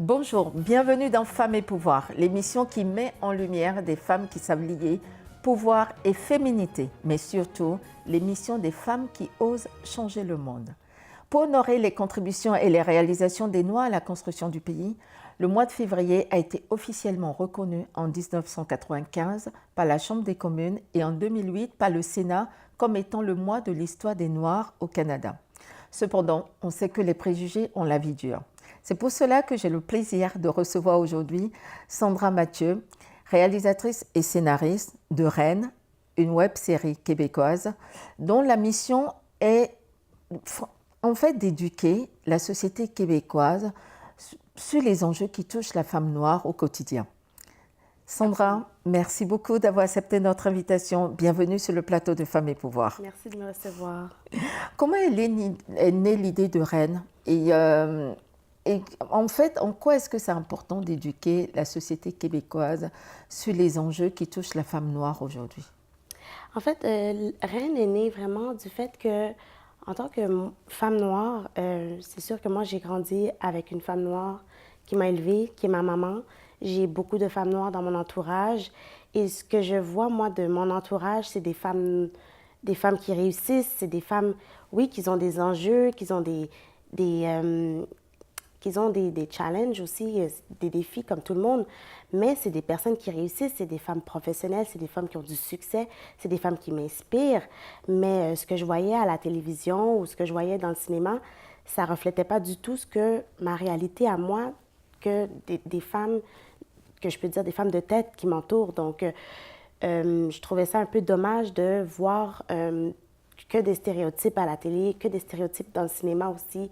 Bonjour, bienvenue dans Femmes et Pouvoir, l'émission qui met en lumière des femmes qui savent lier pouvoir et féminité, mais surtout l'émission des femmes qui osent changer le monde. Pour honorer les contributions et les réalisations des Noirs à la construction du pays, le mois de février a été officiellement reconnu en 1995 par la Chambre des communes et en 2008 par le Sénat comme étant le mois de l'histoire des Noirs au Canada. Cependant, on sait que les préjugés ont la vie dure. C'est pour cela que j'ai le plaisir de recevoir aujourd'hui Sandra Mathieu, réalisatrice et scénariste de Reine, une web-série québécoise dont la mission est en fait d'éduquer la société québécoise sur les enjeux qui touchent la femme noire au quotidien. Sandra, merci beaucoup d'avoir accepté notre invitation. Bienvenue sur le plateau de Femmes et Pouvoir. Merci de me recevoir. Comment est née l'idée de Reine et en fait, en quoi est-ce que c'est important d'éduquer la société québécoise sur les enjeux qui touchent la femme noire aujourd'hui? En fait, Reine est née vraiment du fait que, en tant que femme noire, c'est sûr que moi, j'ai grandi avec une femme noire qui m'a élevée, qui est ma maman. J'ai beaucoup de femmes noires dans mon entourage. Et ce que je vois, moi, de mon entourage, c'est des femmes qui réussissent. C'est des femmes, oui, qui ont des enjeux, qui ont des challenges aussi, des défis comme tout le monde, mais c'est des personnes qui réussissent, c'est des femmes professionnelles, c'est des femmes qui ont du succès, c'est des femmes qui m'inspirent. Mais ce que je voyais à la télévision ou ce que je voyais dans le cinéma, ça ne reflétait pas du tout ce que ma réalité à moi, que des femmes, que je peux dire des femmes de tête qui m'entourent. Donc, je trouvais ça un peu dommage de voir que des stéréotypes à la télé, que des stéréotypes dans le cinéma aussi.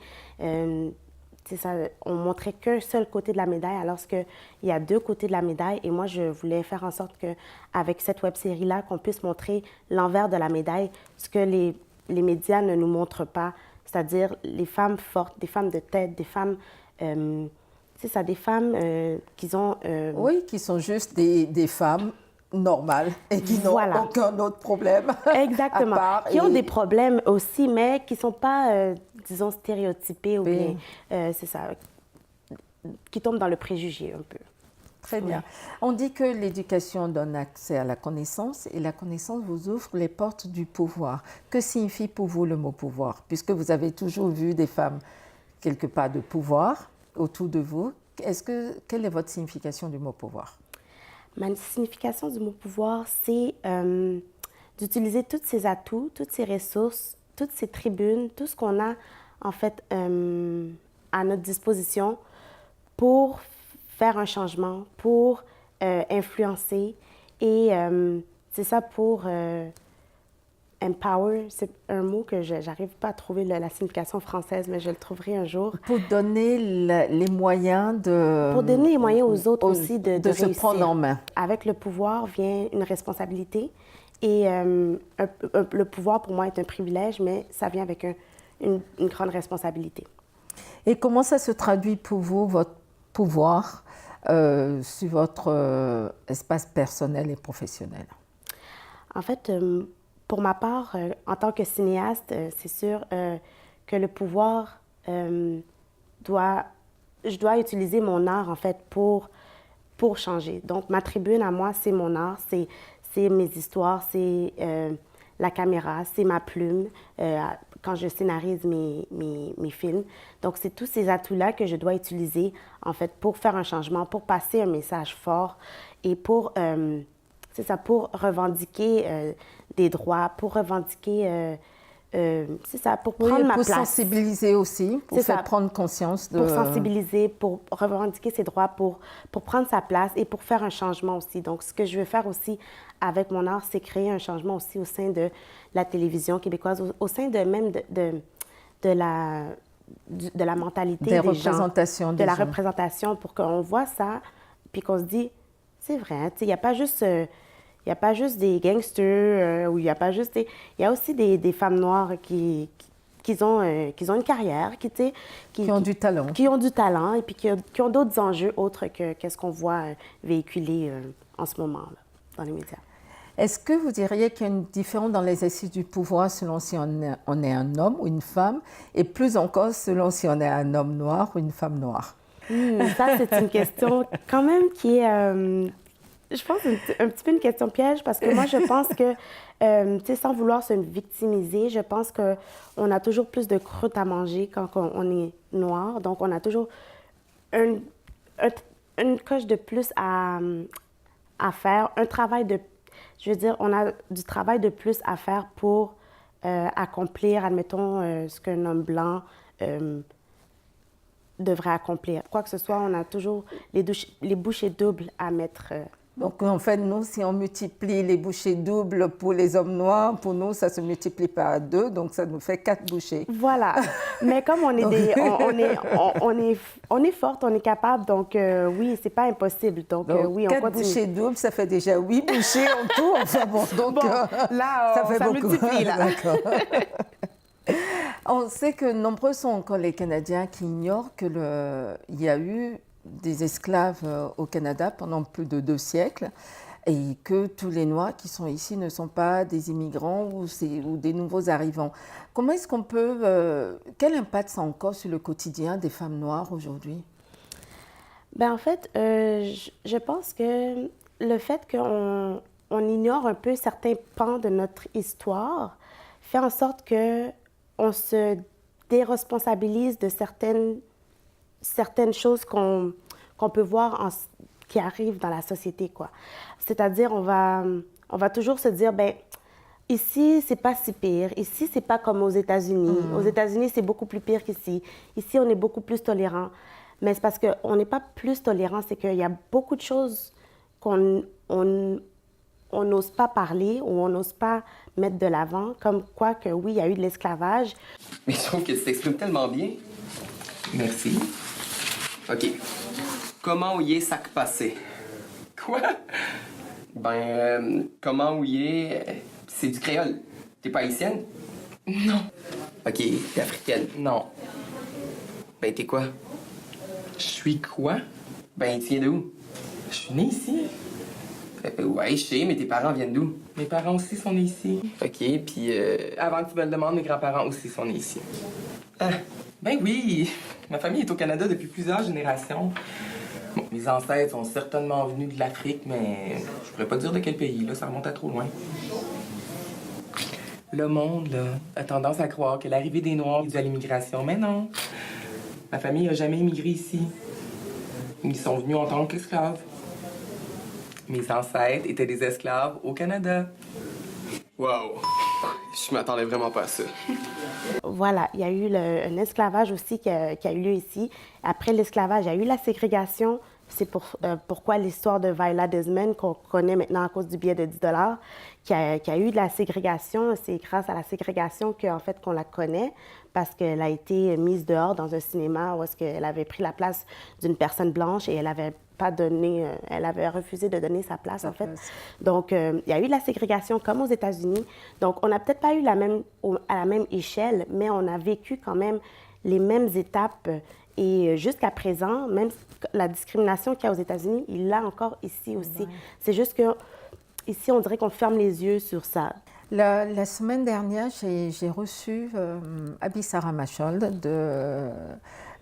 Ça, on montrait qu'un seul côté de la médaille, alors qu'il y a deux côtés de la médaille. Et moi, je voulais faire en sorte qu'avec cette web-série-là, qu'on puisse montrer l'envers de la médaille, ce que les médias ne nous montrent pas, c'est-à-dire les femmes fortes, des femmes de tête, des femmes... c'est ça, des femmes qui ont... Oui, qui sont juste des femmes normales et qui n'ont aucun autre problème. Exactement. Qui ont des problèmes aussi, mais qui ne sont pas, disons, stéréotypés ou bien, c'est ça, qui tombent dans le préjugé un peu. Très bien. On dit que l'éducation donne accès à la connaissance et la connaissance vous ouvre les portes du pouvoir. Que signifie pour vous le mot pouvoir? Puisque vous avez toujours vu des femmes quelque part de pouvoir autour de vous, quelle est votre signification du mot pouvoir? Ma signification du mot pouvoir, c'est d'utiliser tous ces atouts, toutes ces ressources, toutes ces tribunes, tout ce qu'on a en fait à notre disposition pour faire un changement, pour influencer et c'est ça pour empower, c'est un mot que je n'arrive pas à trouver la signification française, mais je le trouverai un jour. Pour donner les moyens de... Pour donner les moyens aux autres aussi de se réussir. Prendre en main. Avec le pouvoir vient une responsabilité. Et le pouvoir, pour moi, est un privilège, mais ça vient avec une grande responsabilité. Et comment ça se traduit pour vous, votre pouvoir, sur votre espace personnel et professionnel? En fait, pour ma part, en tant que cinéaste, c'est sûr que le pouvoir je dois utiliser mon art, en fait, pour changer. Donc, ma tribune à moi, c'est mon art, c'est mes histoires, c'est la caméra, c'est ma plume quand je scénarise mes films. Donc, c'est tous ces atouts-là que je dois utiliser, en fait, pour faire un changement, pour passer un message fort et pour, c'est ça, pour revendiquer des droits, pour revendiquer, c'est ça, pour prendre ma place. Pour sensibiliser aussi, pour faire prendre conscience de... Pour sensibiliser, pour revendiquer ses droits, pour prendre sa place et pour faire un changement aussi. Donc, ce que je veux faire aussi avec mon art, c'est créer un changement aussi au sein de la télévision québécoise, au sein de même de la mentalité des gens, de la représentation, pour qu'on voit ça, puis qu'on se dit, c'est vrai, il n'y a pas juste... il n'y a pas juste des gangsters, ou il n'y a pas juste des... Il y a aussi des femmes noires qui ont une carrière, qui ont du talent. Qui ont du talent et puis qui ont d'autres enjeux autres que qu'est-ce qu'on voit véhiculer en ce moment là, dans les médias. Est-ce que vous diriez qu'il y a une différence dans l'exercice du pouvoir selon si on est un homme ou une femme, et plus encore selon si on est un homme noir ou une femme noire? Ça, c'est une question quand même qui est, je pense, un petit peu une question piège parce que moi, je pense que, tu sais, sans vouloir se victimiser, je pense qu'on a toujours plus de croûte à manger quand on est noir. Donc, on a toujours un- une coche de plus à faire, un travail de... Je veux dire, on a du travail de plus à faire pour accomplir, admettons, ce qu'un homme blanc devrait accomplir. Quoi que ce soit, on a toujours les bouchées doubles à mettre. Donc, en fait, nous, si on multiplie les bouchées doubles pour les hommes noirs, pour nous, ça se multiplie par 2, donc ça nous fait 4 bouchées. Voilà. Mais comme on est on est forte, on est capable, donc oui, c'est pas impossible. Donc, oui, on 4 continue. bouchées doubles, ça fait déjà 8 bouchées en tout. Enfin bon, donc Bon, là, ça fait ça beaucoup. multiplie, là. D'accord. On sait que nombreux sont encore les Canadiens qui ignorent qu'il y a eu des esclaves au Canada pendant plus de 2 siècles et que tous les Noirs qui sont ici ne sont pas des immigrants ou des nouveaux arrivants. Comment est-ce qu'on peut... quel impact ça a encore sur le quotidien des femmes noires aujourd'hui? Ben, en fait, je pense que le fait qu'on ignore un peu certains pans de notre histoire fait en sorte que on se déresponsabilise de certaines choses qu'on peut voir qui arrivent dans la société, quoi. C'est-à-dire, on va toujours se dire, ben ici, c'est pas si pire. Ici, c'est pas comme aux États-Unis. Aux États-Unis, c'est beaucoup plus pire qu'ici. Ici, on est beaucoup plus tolérant. Mais c'est parce qu'on n'est pas plus tolérant, c'est qu'il y a beaucoup de choses qu'on on n'ose pas parler ou on n'ose pas mettre de l'avant, comme quoi que oui, il y a eu de l'esclavage. Mais je trouve que tu t'exprimes tellement bien. Merci. OK. Comment ouiller sac passé? Quoi? Comment ouiller... c'est du créole. T'es pas haïtienne? Non. OK, t'es africaine? Non. Ben, t'es quoi? Je suis quoi? Ben, tu viens d'où? Je suis née ici. Ouais, je sais, mais tes parents viennent d'où? Mes parents aussi sont nés ici. OK, puis avant que tu me le demandes, mes grands-parents aussi sont nés ici. Ah, ben oui! Ma famille est au Canada depuis plusieurs générations. Bon, mes ancêtres sont certainement venus de l'Afrique, mais je pourrais pas dire de quel pays, là, ça remonte à trop loin. Le monde, là, a tendance à croire que l'arrivée des Noirs est due à l'immigration, mais non. Ma famille n'a jamais immigré ici. Ils sont venus en tant qu'esclaves. Mes ancêtres étaient des esclaves au Canada. Wow! Je m'attendais vraiment pas à ça. Voilà, il y a eu un esclavage aussi qui a eu lieu ici. Après l'esclavage, il y a eu la ségrégation. C'est pourquoi l'histoire de Viola Desmond, qu'on connaît maintenant à cause du billet de 10 qui a eu de la ségrégation. C'est grâce à la ségrégation qu'en fait, qu'on la connaît, parce qu'elle a été mise dehors dans un cinéma où est-ce qu'elle avait pris la place d'une personne blanche et elle avait pas donné, elle avait refusé de donner sa place, en fait. Donc, il y a eu de la ségrégation comme aux États-Unis. Donc, on n'a peut-être pas eu à la même échelle, mais on a vécu quand même les mêmes étapes. Et jusqu'à présent, même la discrimination qu'il y a aux États-Unis, il l'a encore ici aussi. Ouais. C'est juste que ici, on dirait qu'on ferme les yeux sur ça. La semaine dernière, j'ai reçu Abisara Machol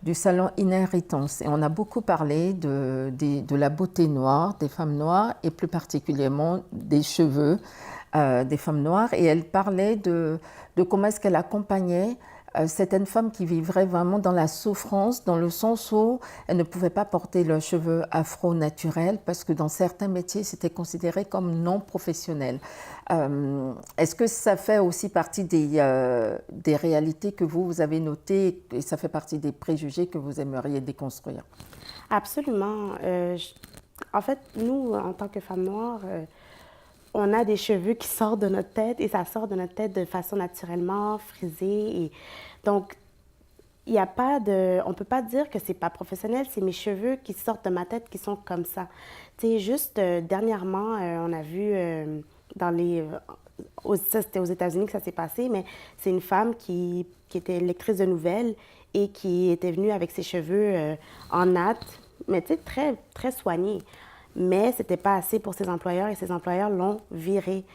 du salon Inheritance. Et on a beaucoup parlé de la beauté noire, des femmes noires, et plus particulièrement des cheveux des femmes noires. Et elle parlait de comment est-ce qu'elle accompagnait certaines femmes qui vivraient vraiment dans la souffrance, dans le sens où elles ne pouvaient pas porter leurs cheveux afro naturels parce que dans certains métiers, c'était considéré comme non professionnel. Est-ce que ça fait aussi partie des réalités que vous avez notées et ça fait partie des préjugés que vous aimeriez déconstruire? Absolument. En fait, nous, en tant que femmes noires, on a des cheveux qui sortent de notre tête et ça sort de notre tête de façon naturellement frisée. Et donc, il n'y a pas de... On ne peut pas dire que c'est pas professionnel, c'est mes cheveux qui sortent de ma tête qui sont comme ça. Tu sais, juste dernièrement, on a vu ça, c'était aux États-Unis que ça s'est passé, mais c'est une femme qui était lectrice de nouvelles et qui était venue avec ses cheveux en natte, mais tu sais, très, très soignés. Mais ce n'était pas assez pour ses employeurs et ses employeurs l'ont virée.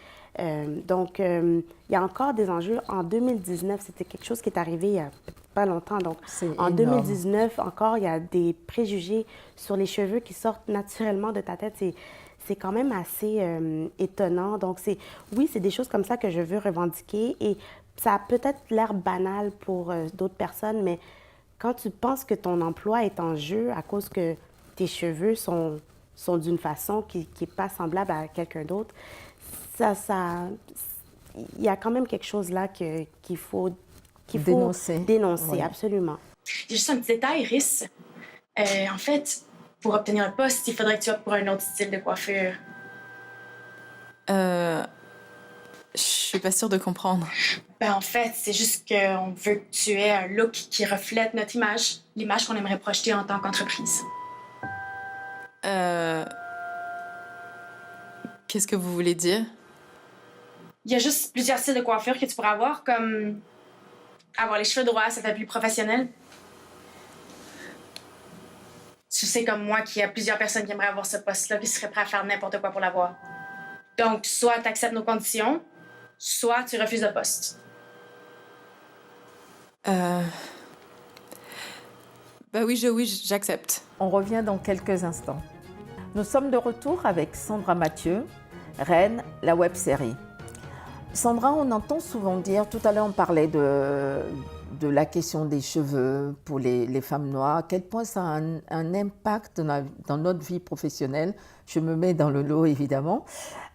Donc, il y a encore des enjeux. En 2019, c'était quelque chose qui est arrivé il y a pas longtemps. Donc, C'est en énorme. 2019, encore, il y a des préjugés sur les cheveux qui sortent naturellement de ta tête. C'est quand même assez étonnant. Donc, oui, c'est des choses comme ça que je veux revendiquer. Et ça a peut-être l'air banal pour d'autres personnes, mais quand tu penses que ton emploi est en jeu à cause que tes cheveux sont d'une façon qui n'est pas semblable à quelqu'un d'autre, il y a quand même quelque chose là qu'il faut Dénoncer. dénoncer, Oui. absolument. Il y a juste un petit détail, Rhys. En fait, pour obtenir un poste, il faudrait que tu optes pour un autre style de coiffure. Je suis pas sûre de comprendre. Ben, en fait, c'est juste qu'on veut que tu aies un look qui reflète notre image, l'image qu'on aimerait projeter en tant qu'entreprise. Qu'est-ce que vous voulez dire? Il y a juste plusieurs styles de coiffure que tu pourrais avoir, comme avoir les cheveux droits, ça fait plus professionnel. Tu sais comme moi qu'il y a plusieurs personnes qui aimeraient avoir ce poste-là et seraient prêts à faire n'importe quoi pour l'avoir. Donc, soit tu acceptes nos conditions, soit tu refuses le poste. Bah oui, j'accepte. On revient dans quelques instants. Nous sommes de retour avec Sandra Mathieu, Reine, la web-série. Sandra, on entend souvent dire, tout à l'heure on parlait de la question des cheveux pour les femmes noires, à quel point ça a un impact dans notre vie professionnelle. Je me mets dans le lot évidemment.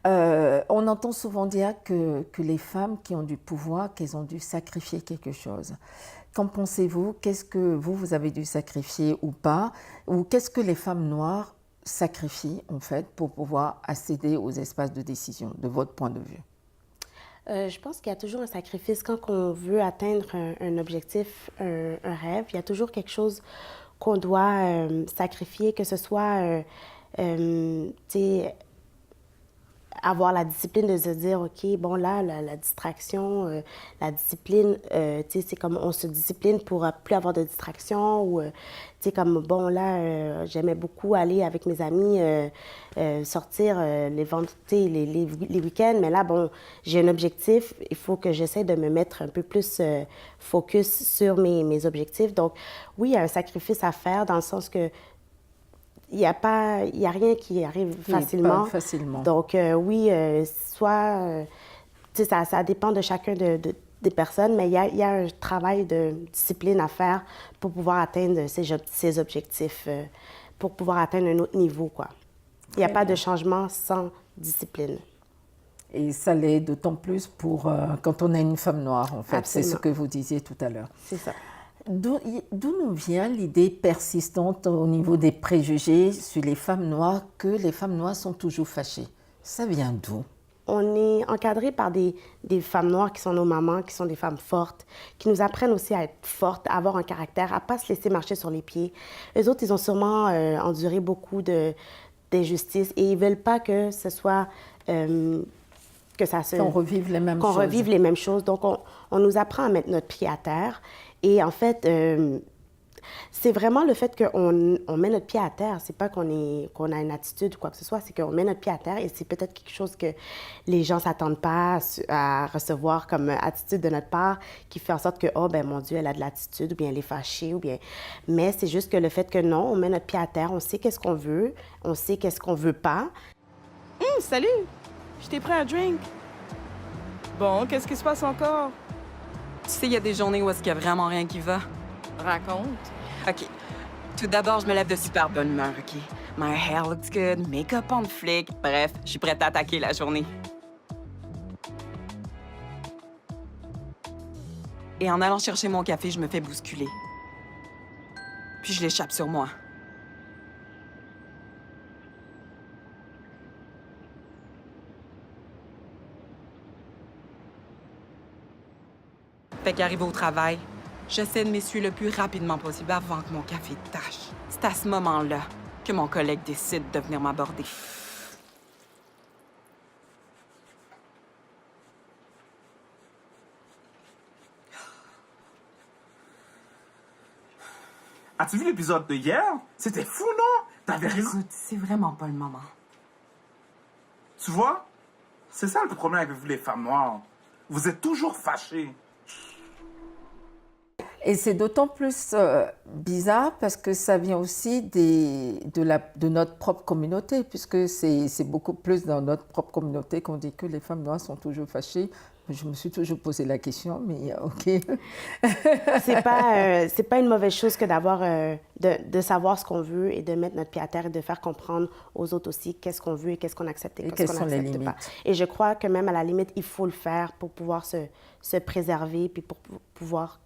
On entend souvent dire que les femmes qui ont du pouvoir, qu'elles ont dû sacrifier quelque chose. Qu'en pensez-vous? Qu'est-ce que vous avez dû sacrifier ou pas? Ou qu'est-ce que les femmes noires sacrifient en fait pour pouvoir accéder aux espaces de décision, de votre point de vue? Je pense qu'il y a toujours un sacrifice quand on veut atteindre un objectif, un rêve. Il y a toujours quelque chose qu'on doit sacrifier, que ce soit, tu sais, avoir la discipline de se dire, OK, bon là, la distraction, la discipline, tu sais, c'est comme on se discipline pour plus avoir de distraction ou, tu sais, comme, bon là, j'aimais beaucoup aller avec mes amis, sortir les vendredis, les week-ends, mais là, bon, j'ai un objectif, il faut que j'essaie de me mettre un peu plus focus sur mes objectifs. Donc, oui, il y a un sacrifice à faire dans le sens que il y a rien qui arrive facilement. Pas facilement. Donc, oui, soit, tu sais, ça dépend de chacun des personnes, mais il y a un travail de discipline à faire pour pouvoir atteindre ces objectifs, pour pouvoir atteindre un autre niveau, quoi. Il n'y a pas de changement sans discipline. Et ça l'est d'autant plus pour quand on est une femme noire, en fait. Absolument. C'est ce que vous disiez tout à l'heure. C'est ça. D'où nous vient l'idée persistante au niveau des préjugés sur les femmes noires que les femmes noires sont toujours fâchées? Ça vient d'où? On est encadré par des femmes noires qui sont nos mamans, qui sont des femmes fortes, qui nous apprennent aussi à être fortes, à avoir un caractère, à ne pas se laisser marcher sur les pieds. Eux autres, ils ont sûrement enduré beaucoup d'injustices et ils ne veulent pas que ce soit... Qu'on revive les mêmes choses. Qu'on revive les mêmes choses. Donc, on nous apprend à mettre notre pied à terre. Et en fait, c'est vraiment le fait qu'on met notre pied à terre. C'est pas qu'on a une attitude ou quoi que ce soit, c'est qu'on met notre pied à terre et c'est peut-être quelque chose que les gens s'attendent pas à recevoir comme attitude de notre part, qui fait en sorte que, oh, ben mon Dieu, elle a de l'attitude, ou bien elle est fâchée, ou bien... Mais c'est juste que le fait que non, on met notre pied à terre, on sait qu'est-ce qu'on veut, on sait qu'est-ce qu'on veut pas. Salut! Je t'ai pris un drink. Bon, qu'est-ce qui se passe encore? Tu sais, il y a des journées où est-ce qu'il y a vraiment rien qui va. Raconte. OK. Tout d'abord, je me lève de super bonne humeur, OK? My hair looks good, make-up on flick. Bref, je suis prête à attaquer la journée. Et en allant chercher mon café, je me fais bousculer. Puis je l'échappe sur moi. Fait qu'arrivé au travail, j'essaie de m'essuyer le plus rapidement possible avant que mon café tâche. C'est à ce moment-là que mon collègue décide de venir m'aborder. As-tu vu l'épisode de hier? C'était fou, non? T'avais raison. Écoute, c'est vraiment pas le moment. Tu vois? C'est ça le problème avec vous, les femmes noires. Vous êtes toujours fâchées. Et c'est d'autant plus bizarre parce que ça vient aussi de notre propre communauté, puisque c'est beaucoup plus dans notre propre communauté qu'on dit que les femmes noires sont toujours fâchées. Je me suis toujours posé la question, mais OK. C'est pas une mauvaise chose que d'avoir, de savoir ce qu'on veut et de mettre notre pied à terre et de faire comprendre aux autres aussi qu'est-ce qu'on veut et qu'est-ce qu'on accepte et qu'est-ce qu'on n'accepte pas. Et je crois que même à la limite, il faut le faire pour pouvoir se préserver puis pour pouvoir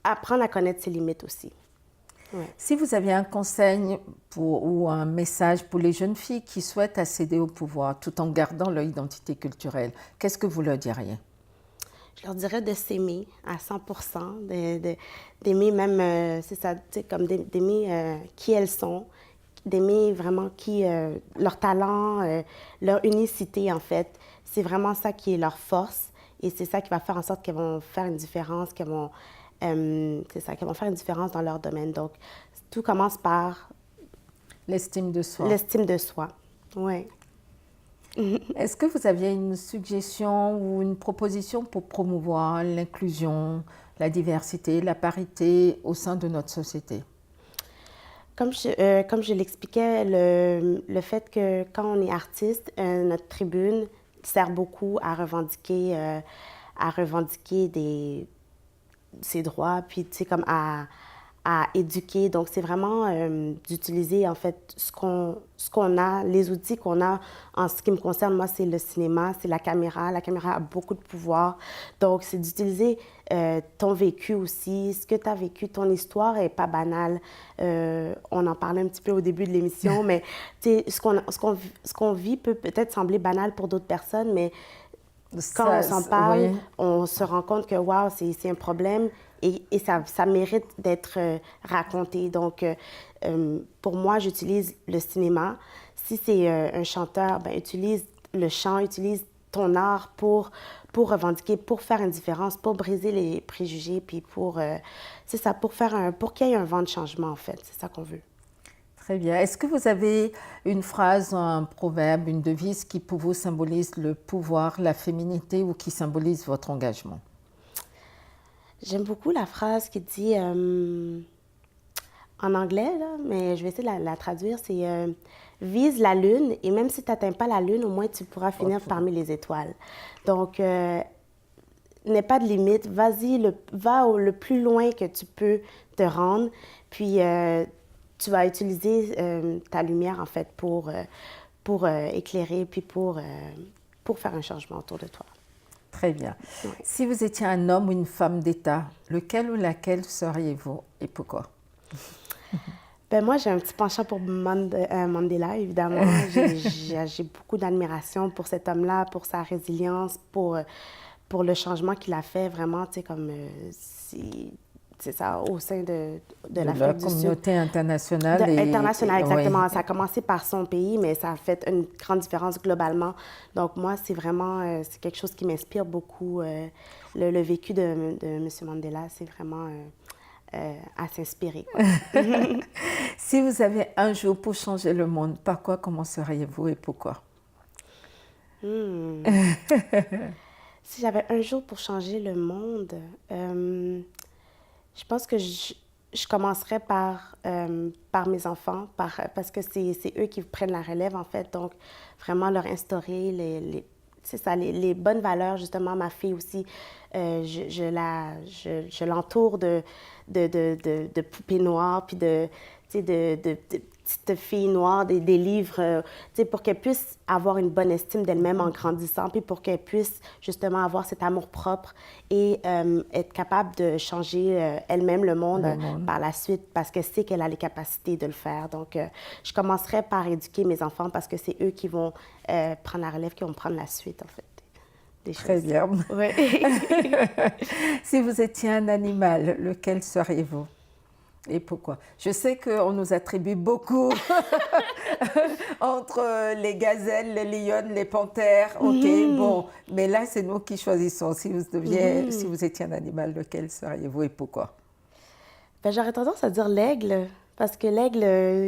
apprendre à connaître ses limites aussi. Ouais. Si vous aviez un conseil ou un message pour les jeunes filles qui souhaitent accéder au pouvoir tout en gardant leur identité culturelle, qu'est-ce que vous leur diriez? Je leur dirais de s'aimer à 100%, d'aimer même, c'est ça, comme d'aimer qui elles sont, d'aimer vraiment leur talent, leur unicité en fait. C'est vraiment ça qui est leur force et c'est ça qui va faire en sorte qu'elles vont faire une différence, qu'elles vont faire une différence dans leur domaine. Donc, tout commence par... l'estime de soi. L'estime de soi, oui. Est-ce que vous aviez une suggestion ou une proposition pour promouvoir l'inclusion, la diversité, la parité au sein de notre société? Comme je l'expliquais, le fait que quand on est artiste, notre tribune sert beaucoup à revendiquer ses droits, puis tu sais, comme à éduquer. Donc, c'est vraiment d'utiliser, en fait, ce qu'on a, les outils qu'on a. En ce qui me concerne, moi, c'est le cinéma, c'est la caméra. La caméra a beaucoup de pouvoir. Donc, c'est d'utiliser ton vécu aussi, ce que tu as vécu. Ton histoire n'est pas banale. On en parlait un petit peu au début de l'émission, mais tu sais, ce qu'on vit peut peut-être sembler banal pour d'autres personnes, mais quand on s'en parle, oui, on se rend compte que, wow, c'est un problème et ça mérite d'être raconté. Donc, pour moi, j'utilise le cinéma. Si c'est un chanteur, ben, utilise le chant, utilise ton art pour revendiquer, pour faire une différence, pour briser les préjugés, puis c'est ça, pour qu'il y ait un vent de changement, en fait. C'est ça qu'on veut. Très bien. Est-ce que vous avez une phrase, un proverbe, une devise qui pour vous symbolise le pouvoir, la féminité ou qui symbolise votre engagement? J'aime beaucoup la phrase qui dit, en anglais, là, mais je vais essayer de la traduire, c'est vise la lune et même si tu n'atteins pas la lune, au moins tu pourras finir parmi les étoiles. Donc, n'aie pas de limite, vas-y, va le plus loin que tu peux te rendre, puis tu vas utiliser ta lumière, en fait, pour éclairer, puis pour faire un changement autour de toi. Très bien. Oui. Si vous étiez un homme ou une femme d'État, lequel ou laquelle seriez-vous et pourquoi? Ben moi, j'ai un petit penchant pour Mandela, évidemment. J'ai beaucoup d'admiration pour cet homme-là, pour sa résilience, pour le changement qu'il a fait, vraiment, tu sais, comme... c'est ça, au sein de l'Afrique du Sud. La communauté internationale. Internationale, exactement. Oui. Ça a commencé par son pays, mais ça a fait une grande différence globalement. Donc moi, c'est vraiment c'est quelque chose qui m'inspire beaucoup. Le vécu de M. Mandela, c'est vraiment à s'inspirer. Si vous avez un jour pour changer le monde, par quoi commenceriez-vous et pourquoi? Si j'avais un jour pour changer le monde... je pense que je commencerais par mes enfants, parce que c'est eux qui prennent la relève, en fait. Donc, vraiment leur instaurer les bonnes valeurs. Justement, ma fille aussi, je l'entoure de poupées noires, puis de petites filles noires, des livres, pour qu'elles puissent avoir une bonne estime d'elles-mêmes en grandissant, puis pour qu'elles puissent justement avoir cet amour-propre et être capable de changer elles-mêmes le monde par la suite, parce qu'elle sait qu'elle a les capacités de le faire. Donc, je commencerai par éduquer mes enfants parce que c'est eux qui vont prendre la relève, qui vont prendre la suite, en fait. Très bien. Ouais. Si vous étiez un animal, lequel seriez-vous? Et pourquoi? Je sais qu'on nous attribue beaucoup entre les gazelles, les lionnes, les panthères. OK, bon. Mais là, c'est nous qui choisissons. Si vous étiez un animal, lequel seriez-vous et pourquoi? Ben, j'aurais tendance à dire l'aigle. Parce que l'aigle,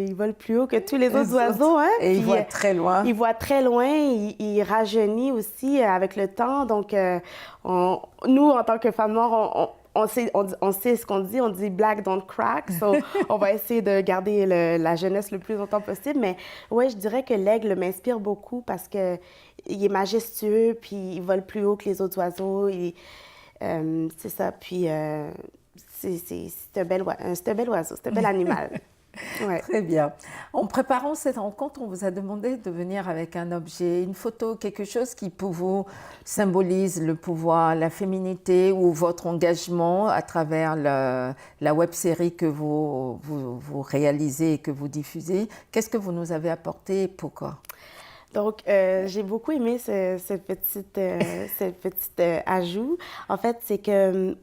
il vole plus haut que tous les autres oiseaux. Hein? Et il voit très loin. Il voit très loin. Il rajeunit aussi avec le temps. Donc, nous, en tant que femmes noires, on sait ce qu'on dit black don't crack. So, on va essayer de garder la jeunesse le plus longtemps possible. Mais oui, je dirais que l'aigle m'inspire beaucoup parce qu'il est majestueux, puis il vole plus haut que les autres oiseaux. C'est ça. Puis c'est un bel oiseau, c'est un bel animal. Ouais. Très bien. En préparant cette rencontre, on vous a demandé de venir avec un objet, une photo, quelque chose qui pour vous symbolise le pouvoir, la féminité ou votre engagement à travers la web-série que vous réalisez et que vous diffusez. Qu'est-ce que vous nous avez apporté et pourquoi? Donc, j'ai beaucoup aimé ce petit ajout. En fait, c'est que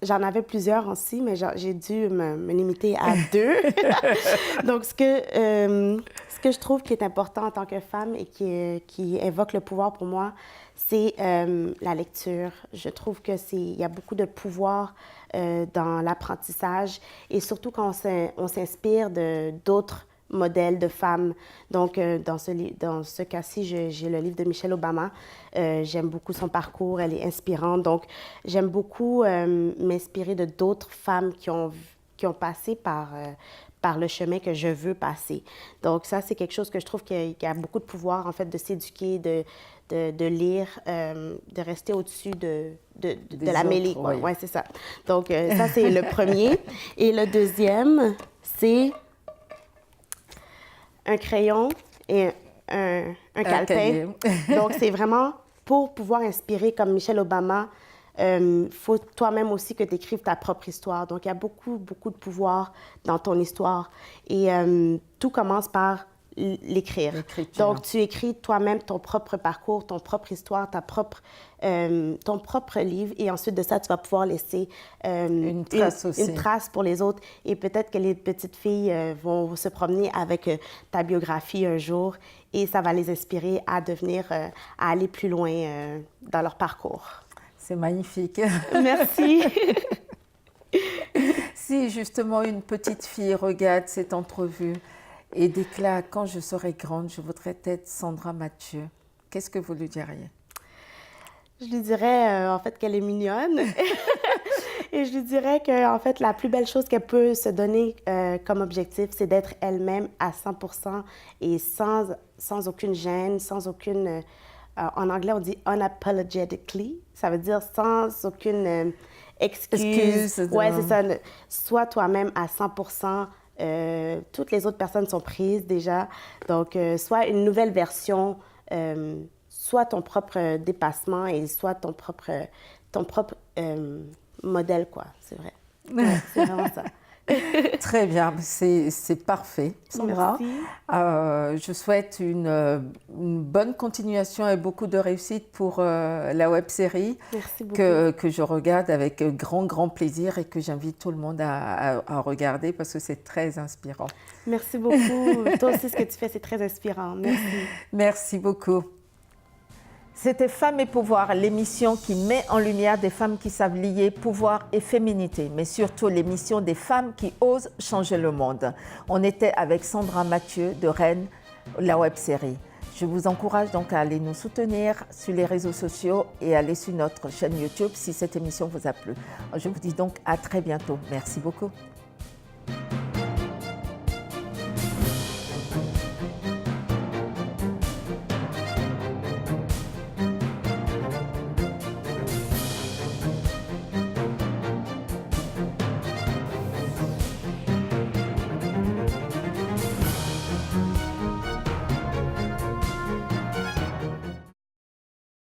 j'en avais plusieurs aussi, mais j'ai dû me limiter à 2. Donc, ce que je trouve qui est important en tant que femme et qui évoque le pouvoir pour moi, c'est la lecture. Je trouve qu'il y a beaucoup de pouvoir dans l'apprentissage et surtout quand on s'inspire d'autres modèle de femmes. Donc, dans ce cas-ci, j'ai le livre de Michelle Obama. J'aime beaucoup son parcours, elle est inspirante. Donc, j'aime beaucoup m'inspirer de d'autres femmes qui ont passé par le chemin que je veux passer. Donc, ça, c'est quelque chose que je trouve qu'il y a beaucoup de pouvoir, en fait, de s'éduquer, de lire, de rester au-dessus de la mêlée. Oui, ouais, c'est ça. Donc, ça, c'est le premier. Et le deuxième, c'est un crayon et un calepin. Donc, c'est vraiment pour pouvoir inspirer comme Michelle Obama. Faut toi-même aussi que tu écrives ta propre histoire. Donc, il y a beaucoup, beaucoup de pouvoir dans ton histoire. Et tout commence par l'écrire. Donc, tu écris toi-même ton propre parcours, ton propre histoire, ton propre livre. Et ensuite de ça, tu vas pouvoir laisser une trace pour les autres. Et peut-être que les petites filles vont se promener avec ta biographie un jour et ça va les inspirer à à aller plus loin dans leur parcours. C'est magnifique. Merci. Si justement une petite fille regarde cette entrevue et déclare « Quand je serai grande, je voudrais être Sandra Mathieu », qu'est-ce que vous lui diriez? Je lui dirais en fait qu'elle est mignonne. Et je lui dirais que en fait, la plus belle chose qu'elle peut se donner comme objectif, c'est d'être elle-même à 100% et sans aucune gêne, sans aucune... en anglais, on dit « unapologetically ». Ça veut dire sans aucune excuse. Ouais, c'est ça. Sois toi-même à 100%. Toutes les autres personnes sont prises déjà. Donc, sois une nouvelle version, sois ton propre dépassement et sois ton propre modèle, quoi. C'est vrai. Ouais, c'est vraiment ça. Très bien, c'est parfait, Sandra. Je souhaite une bonne continuation et beaucoup de réussite pour la web-série que je regarde avec grand plaisir et que j'invite tout le monde à regarder parce que c'est très inspirant. Merci beaucoup. Toi aussi, ce que tu fais, c'est très inspirant. Merci. Merci beaucoup. C'était Femmes et Pouvoir, l'émission qui met en lumière des femmes qui savent lier pouvoir et féminité, mais surtout l'émission des femmes qui osent changer le monde. On était avec Sandra Mathieu de Rennes, la web-série. Je vous encourage donc à aller nous soutenir sur les réseaux sociaux et aller sur notre chaîne YouTube si cette émission vous a plu. Je vous dis donc à très bientôt. Merci beaucoup.